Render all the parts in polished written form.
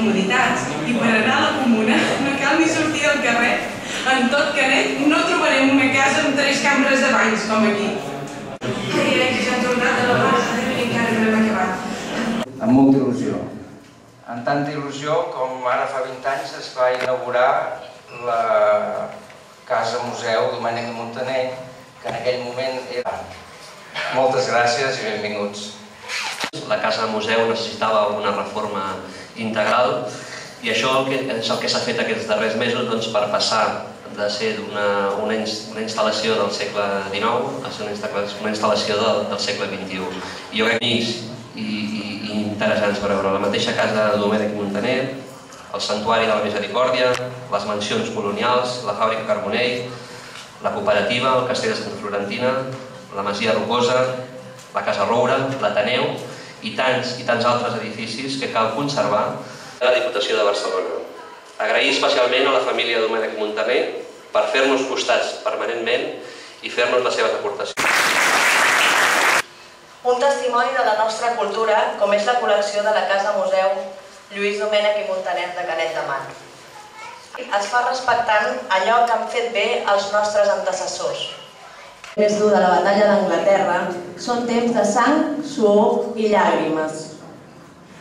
comoditats. I per anar a la comuna no cal ni sortir al carrer. En tot Canet no trobarem una casa amb 3 cambres de banys, com aquí. Ai, que ja hem tornat a la base i encara no hem acabat. Amb molta il·lusió. Amb tanta il·lusió com ara fa 20 anys es va inaugurar la Casa Museu Domènec de Muntaner, que en aquell moment era... Moltes gràcies i benvinguts. La Casa Museu necessitava una reforma integral i això és el que s'ha fet aquests darrers mesos per passar de ser una instal·lació del segle XIX a ser una instal·lació del segle XXI. I jo crec que i interessants per veure la mateixa Casa Domènec i Muntaner, el Santuari de la Misericòrdia, les mansions colonials, la Fàbrica Carbonell, la Cooperativa, el Castell de Santa Florentina, la Masia Rocosa, la Casa Roura, l'Ateneu i tants altres edificis que cal conservar a la Diputació de Barcelona. Agrair especialment a la família Domènec Muntaner per fer-nos costats permanentment i fer-nos les seves aportacions. Un testimoni de la nostra cultura, com és la col·lecció de la Casa Museu Lluís Domènec i Muntaner de Canet de Mar. Es fa respectant allò que han fet bé els nostres antecessors. El més dur de la batalla d'Anglaterra són temps de sang, suor i llàgrimes.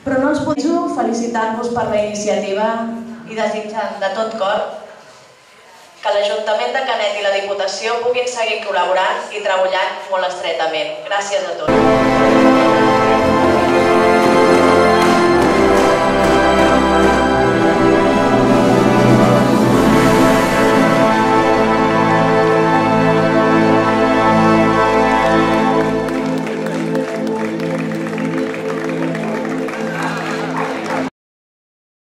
Però no ens podem felicitar-vos per la iniciativa i desitjant de tot cor que l'Ajuntament de Canet i la Diputació puguin seguir col·laborant i treballant molt estretament. Gràcies a tots.